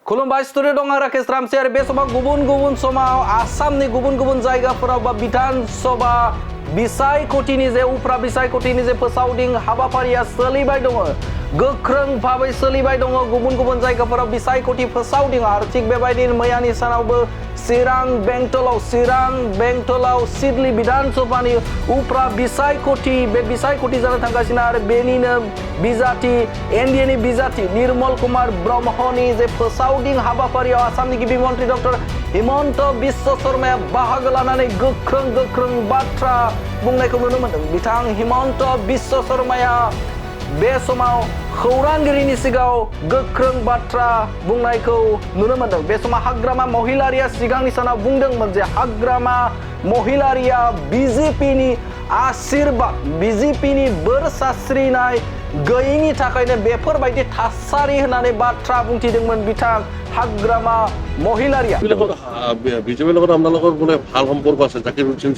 खुलुमबाय स्टुडिअ दं राकेश रामसि आरो बे समाव गुबुन समाव आसामनि गुबुन जायगाफोराव बा बिधान सभा बिसायख'थिनि जे उफ्रा बिसायख'थिनि जे फोसावदिं हाबाफारिया सोलिबाय दङ गोख्रों भाबै सोलिबाय दङ गुबुन जायगाफोराव बिसायख'थि फोसावदिं आरो थिग बेबायदिनो मैयानि सानावबो चिरां बेंटलाव सिडली बिधान सभानि उफ्रा बिसायख'थि बे बिसायख'थि जानो थांगासिनो आरो बेनिनो बिजाथि एनडिएनि बिजाथि निर्मल कुमार ब्रह्मनि जे फोसावदिं हाबाफारियाव आसामनि गिबि मन्त्रि डक्टर हिमन्त बिश्व शर्माया बाहागो लानानै गोख्रों बाथ्रा बुंनायखौ नुनो मोन्दों। बिथां हिमन्त बिश्व शर्माया बे समाव खौरांगिरिनि सिगाङाव गोख्रों बाथ्रा बुंनायखौ नुनो मोन्दों। बे समाव हाग्रामा महिलारिया सिगांनि सानाव बुंदोंमोन जे हाग्रामा महिलारिया बिजेपिनि आशीर्बाद बिजेपिनि बोर सास्रिनाय गैयिनि थाखायनो बेफोरबायदि थासारि होननानै बाथ्रा बुंथिदोंमोन बिथां हाग्रामा महिलारिया। বিজেপিৰ লগত আপোনালোকৰ বোলে ভাল সম্পৰ্ক আছে জাকিৰ হুছেইন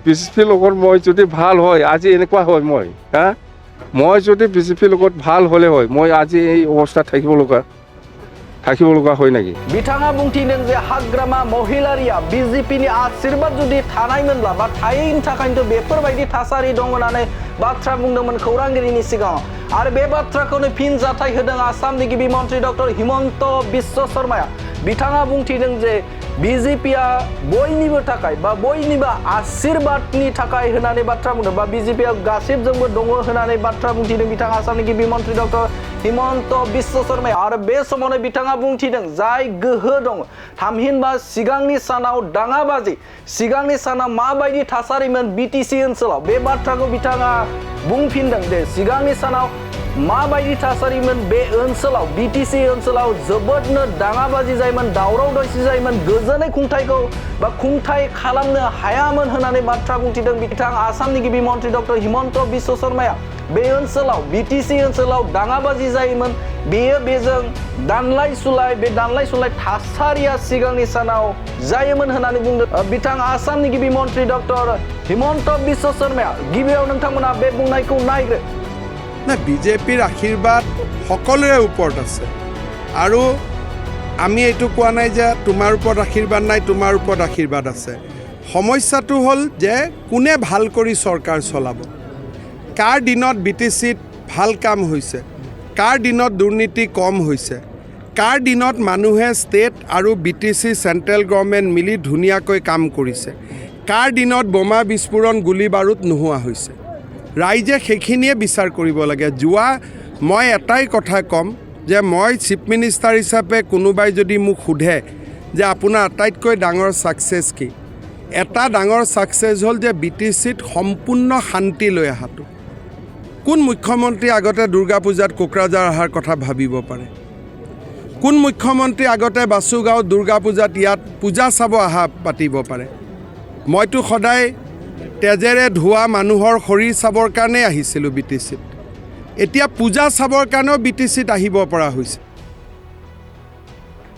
বিজেপিৰ লগত মই যদি ভাল হয় আজি এনেকুৱা হয় মই যদি বিজেপিৰ লগত ভাল হ'লে হয় মই আজি এই অৱস্থাত থাকিব লগা হয় নেকি? बिथाङा बुंथिदों जे हाग्रामा महिलारिया बिजेपिनि आशीर्बाद जुदि थानायमोनब्ला बा थायैनि थाखायनो बेफोरबायदि थासारि दं होननानै बाथ्रा बुंदोंमोन खौरांगिरिनि सिगाङाव आरो बे बाथ्राखौनो फिन जाथाय होदों आसामनि गिबि मन्त्रि डक्टर हिमन्त बिश्व शर्माया। बिथाङा बुंथिदों जे बिजेपिया बयनिबो थाखाय बा बयनिबो आशीर्बादनि थाखाय होननानै बाथ्रा बुंदों बा बिजेपिया गासिबजोंबो दङ होननानै बाथ्रा बुंथिदों बिथाङा आसामनि गिबि मन्त्रि डक्टर हिमन्त बिश्व शर्माया आरो बे समावनो बिथाङा बुंथिदों जाय गोहो दं थामहिनबा सिगांनि सानाव दाङाबाजि सिगांनि सानाव माबायदि थासारिमोन बिटिसि ओनसोलाव बे बाथ्राखौ बिथाङा बुंफिनदों दे सिगांनि सानाव माबायदि थासारिमोन बे ओनसोलाव बिटिसि ओनसोलाव जोबोदनो दाङाबाजि जायोमोन दावराव दावसि जायोमोन गोजोनै खुंथायखौ बा खुंथाय खालामनो हायामोन होननानै बाथ्रा बुंथिदों बिथां आसामनि गिबि मन्त्रि डक्टर हिमन्त बिश्व शर्माया। बे ओनसोलाव बिटिसि ओनसोलाव दाङाबाजि जायोमोन बेजों दानलाय सुलाय थासारिया सिगांनि सानाव जायोमोन होननानै बुंदों बिथां आसामनि गिबि मन्त्रि डक्टर हिमन्त बिश्व शर्माया। गिबियाव नोंथांमोना बे बुंनायखौ नायग्रो না বিজেপিৰ আশীৰ্বাদ সকলোৰে ওপৰত আছে আৰু আমি এইটো কোৱা নাই যে তোমাৰ ওপৰত আশীৰ্বাদ নাই তোমাৰ ওপৰত আশীৰ্বাদ আছে। সমস্যাটো হ'ল যে কোনে ভাল কৰি চৰকাৰ চলাব কাৰ দিনত বিটিচিত ভাল কাম হৈছে কাৰ দিনত দুৰ্নীতি কম হৈছে কাৰ দিনত মানুহে ষ্টেট আৰু বিটিচি চেণ্ট্ৰেল গভৰ্ণমেণ্ট মিলি ধুনীয়াকৈ কাম কৰিছে কাৰ দিনত বোমা বিস্ফোৰণ গুলী বাৰুদ নোহোৱা হৈছে ৰাইজে সেইখিনিয়ে বিচাৰ কৰিব লাগে। মই এটাই কথা ক'ম যে মই চিফ মিনিষ্টাৰ হিচাপে কোনোবাই যদি মোক সোধে যে আপোনাৰ আটাইতকৈ ডাঙৰ ছাকচেছ কি এটা ডাঙৰ ছাকচেছ হ'ল যে বিটিচিত সম্পূৰ্ণ শান্তি লৈ অহাটো। কোন মুখ্যমন্ত্ৰী আগতে দুৰ্গা পূজাত কোকৰাঝাৰ অহাৰ কথা ভাবিব পাৰে কোন মুখ্যমন্ত্ৰী আগতে বাসুগাঁও দুৰ্গা পূজাত ইয়াত পূজা চাব অহা পাতিব পাৰে? মইতো সদায় তেজেৰে ধোৱা মানুহৰ শৰীৰ চাবৰ কাৰণে আহিছিলোঁ বিটিচিত এতিয়া পূজা চাবৰ কাৰণেও বিটিচিত আহিব পৰা হৈছে।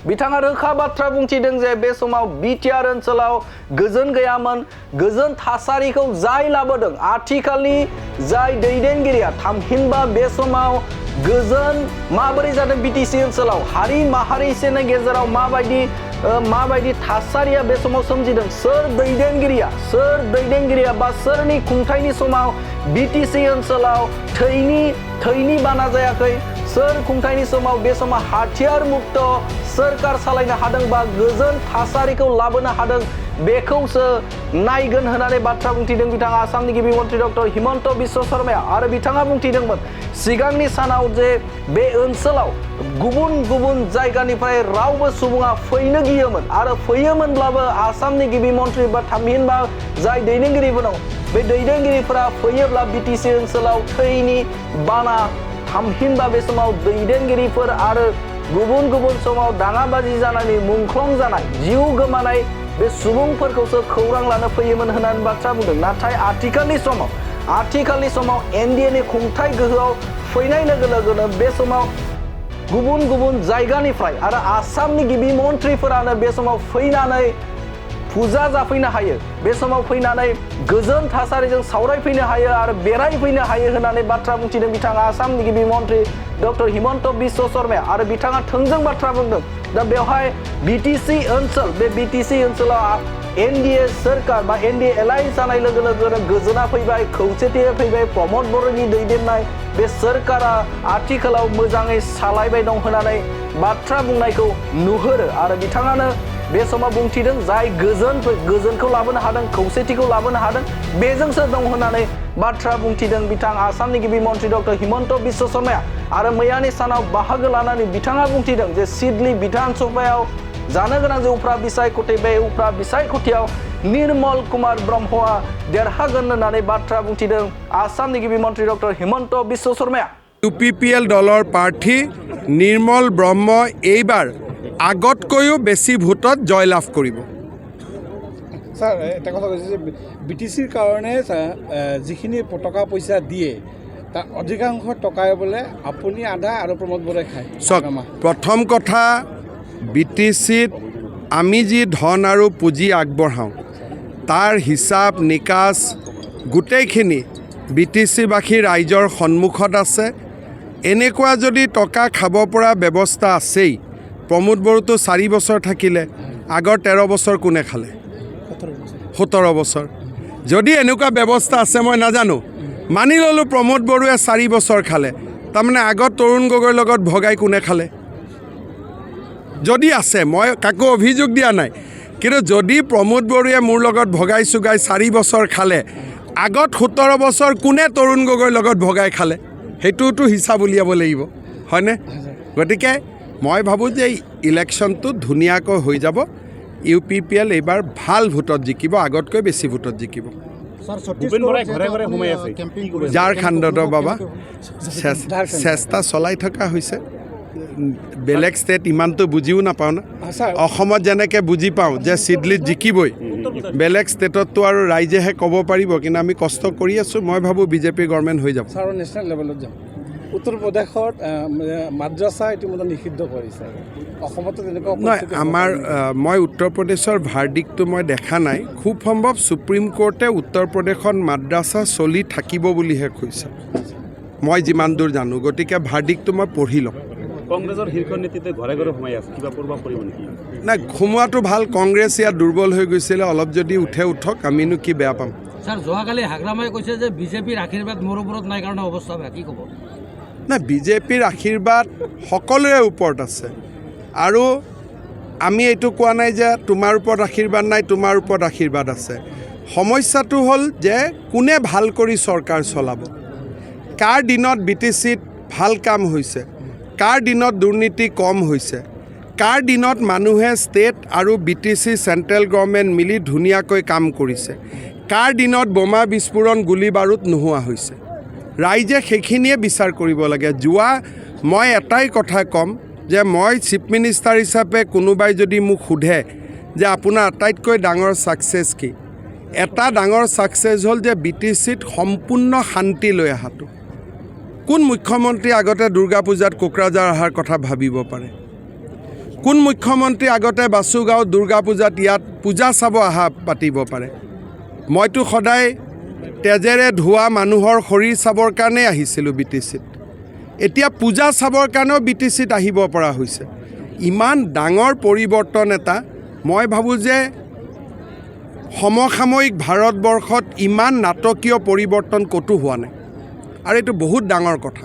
बिथाङा रोखा बाथ्रा बुंथिदों जे बे समाव बिटिआर ओनसोलाव गोजोन गैयामोन गोजोन थासारिखौ जाय लाबोदों आथिखालनि जाय दैदेनगिरिया थामहिनबा बे समाव गोजोन माबोरै जादों बिटिसि ओनसोलाव हारि माहारिसेनि गेजेराव माबायदि थासारिया बे समाव सोमजिदों सोर दैदेनगिरिया बा सोरनि खुंथायनि समाव बिटिसि ओनसोलाव थैनि बाना जायाखै सोर खुंथायनि समाव बे समाव हाथियार मुक्त सोरखार सालायनो हादों बा गोजोन थासारिखौ लाबोनो हादों बेखौसो नायगोन होननानै बाथ्रा बुंथिदों बिथाङा आसामनि गिबि मन्त्रि डक्टर हिमन्त बिश्व शर्माया आरो बिथाङा बुंथिदोंमोन सिगांनि सानाव जे बे ओनसोलाव गुबुन जायगानिफ्राय रावबो सुबुङा फैनो गियोमोन आरो फैयोमोनब्लाबो आसामनि गिबि मन्त्रि बा थामहिनबा जाय दैदेनगिरिफोर दं बे दैदेनगिरिफोरा फैयोब्ला बिटिसि ओनसोलाव थैनि बाना थामहिनबा बे समाव दैदेनगिरिफोर आरो गुबुन समाव दाङाबाजि जानानै मुंख्लं जानाय जिउ गोमानाय बे सुबुंफोरखौसो खौरां लानो फैयोमोन होननानै बाथ्रा बुंदों। नाथाय आथिखालनि समाव एनडिएनि खुंथाय गोहोआव फैनाय लोगोनो बे समाव गुबुन जायगानिफ्राय आरो आसामनि गिबि मन्त्रिफोरानो बे समाव फैनानै फुजा जाफैनो हायो बे समाव फैनानै गोजोन थासारिजों सावरायफैनो हायो आरो बेरायफैनो हायो होननानै बाथ्रा बुंथिदों बिथाङा आसामनि गिबि मन्थ्रि डक्टर हिमन्त बिश्व शर्माया आरो बिथाङा थोंजों बाथ्रा बुंदों दा बेवहाय बिटिसि ओनसोल बे बिटिसि ओनसोलाव एनडिए सोरखार बा एनडिए एलायन्स जानाय लोगो लोगोनो गोजोना फैबाय खौसेथिया फैबाय प्रमद बर'नि दैदेननाय बे सोरखारा आथिखालाव मोजाङै सालायबाय दं होननानै बाथ्रा बुंनायखौ नुहुरो आरो बिथाङानो बे समाव बुंथिदों जाय गोजोनखौ लाबोनो हादों खौसेथिखौ लाबोनो हादों बेजोंसो दं होननानै बाथ्रा बुंथिदों बिथां आसामनि गिबि मन्थ्रि डक्टर हिमन्त बिश्व शर्माया आरो मैयानि सानाव बाहागो लानानै बिथाङा बुंथिदों जे सिडली बिधान सभायाव जानो गोनां जे उफ्रा बिसायख'थि बे उफ्रा बिसायख'थियाव निर्मल कुमार ब्रह्मआ देरहागोन होननानै बाथ्रा बुंथिदों आसामनि गिबि मन्थ्रि डक्टर हिमन्त बिश्व शर्माया UPPL দলৰ প্ৰাৰ্থী নিৰ্মল ব্ৰহ্ম এইবাৰ আগতকৈও বেছি ভোটত জয়লাভ কৰিব স্যাৰ এটা কথা কৈছে যে বিটিসিৰ কাৰণে যিখিনি টকা পইচা দিয়ে তাৰ অধিকাংশ টকাই বোলে আপুনি আধা আৰু প্ৰমোদ বৰাই খায় চাওক প্ৰথম কথা বিটিসিত আমি যি ধন আৰু পুঁজি আগবঢ়াওঁ তাৰ হিচাপ নিকাচ গোটেইখিনি বিটিসিবাসী ৰাইজৰ সন্মুখত আছে এনেকুৱা যদি টকা খাব পৰা ব্যৱস্থা আছেই প্ৰমোদ বড়োতো 4 বছৰ থাকিলে আগৰ 13 বছৰ কোনে খালে 17 বছৰ যদি এনেকুৱা ব্যৱস্থা আছে মই নাজানো মানি ললো প্ৰমোদ বড়োৱে 4 বছৰ খালে তাৰমানে আগত তৰুণ গগৈৰ লগত ভগাই কোনে খালে যদি আছে মই কাকো অভিযোগ দিয়া নাই কিন্তু যদি প্ৰমোদ বড়োৱে মোৰ লগত ভগাই সুগাই 4 বছৰ খালে আগত 17 বছৰ কোনে তৰুণ গগৈৰ লগত ভগাই খালে হেতুটো হিচাপ উলিয়াব লাগিব হয়নে গতিকে মই ভাবোঁ যে ইলেকশ্যনটো ধুনীয়াকৈ হৈ যাব UPPL এইবাৰ ভাল ভোটত জিকিব আগতকৈ বেছি ভোটত জিকিব ঝাৰখণ্ডত বাবা চেষ্টা চলাই থকা হৈছে বেলেগ ষ্টেট ইমানটো বুজিও নাপাওঁ না অসমত যেনেকৈ বুজি পাওঁ যে চিডলিত জিকিবই বেলেগ ষ্টেটততো আৰু ৰাইজেহে ক'ব পাৰিব কিন্তু আমি কষ্ট কৰি আছোঁ মই ভাবোঁ বিজেপি গভৰ্ণমেণ্ট হৈ যাব স্যাৰ নেশ্যনেল লেভেলত যাম উত্তৰ প্ৰদেশত মাদ্ৰাছা ইতিমধ্যে নিষিদ্ধ কৰিছে অসমতো তেনেকুৱা নহয় আমাৰ মই উত্তৰ প্ৰদেশৰ ভাৰ্ডিকটো মই দেখা নাই খুব সম্ভৱ সুপ্ৰিম কোৰ্টে উত্তৰ প্ৰদেশত মাদ্ৰাছা চলি থাকিব বুলিহে কৈছে মই যিমান দূৰ জানো গতিকে ভাৰ্ডিকটো মই পঢ়ি ল'ম কংগ্ৰেছৰ শীৰ্ষ নেতৃত্বে ঘৰে ঘৰে সোমাই আছে কিবা পূৰ্ব কৰিব নেকি নাই সোমোৱাটো ভাল কংগ্ৰেছ ইয়াত দুৰ্বল হৈ গৈছিলে অলপ যদি উঠক আমিনো কি বেয়া পাম স্যাৰ যোৱাকালি হাগ্ৰামাই কৈছে যে বিজেপিৰ আশীৰ্বাদ মোৰ ওপৰত নাই কাৰণে অৱস্থা বেয়া কি ক'ব নাই বিজেপিৰ আশীৰ্বাদ সকলোৰে ওপৰত আছে আৰু আমি এইটো কোৱা নাই যে তোমাৰ ওপৰত আশীৰ্বাদ নাই তোমাৰ ওপৰত আশীৰ্বাদ আছে সমস্যাটো হ'ল যে কোনে ভাল কৰি চৰকাৰ চলাব কাৰ দিনত বিটিচিত ভাল কাম হৈছে কাৰ দিনত দুৰ্নীতি কম হৈছে কাৰ দিনত মানুহে ষ্টেট আৰু বিটিচি চেণ্ট্ৰেল গভৰ্ণমেণ্ট মিলি ধুনীয়াকৈ কাম কৰিছে কাৰ দিনত বোমা বিস্ফোৰণ গুলী বাৰুদ নোহোৱা হৈছে ৰাইজে সেইখিনিয়ে বিচাৰ কৰিব লাগে মই এটাই কথা ক'ম যে মই চিফ মিনিষ্টাৰ হিচাপে কোনোবাই যদি মোক সোধে যে আপোনাৰ আটাইতকৈ ডাঙৰ ছাকচেছ কি এটা ডাঙৰ ছাকচেছ হ'ল যে বিটিচিত সম্পূৰ্ণ শান্তি লৈ অহাটো কোন মুখ্যমন্ত্ৰী আগতে দুৰ্গা পূজাত কোকৰাঝাৰ অহাৰ কথা ভাবিব পাৰে কোন মুখ্যমন্ত্ৰী আগতে বাসুগাঁও দুৰ্গা পূজাত ইয়াত পূজা চাব অহা পাতিব পাৰে মইতো সদায় তেজেৰে ধোৱা মানুহৰ শৰীৰ চাবৰ কাৰণে আহিছিলোঁ বিটিচিত এতিয়া পূজা চাবৰ কাৰণেও বিটিচিত আহিব পৰা হৈছে ইমান ডাঙৰ পৰিৱৰ্তন এটা মই ভাবোঁ যে সমসাময়িক ভাৰতবৰ্ষত ইমান নাটকীয় পৰিৱৰ্তন ক'তো হোৱা নাই আৰু এইটো বহুত ডাঙৰ কথা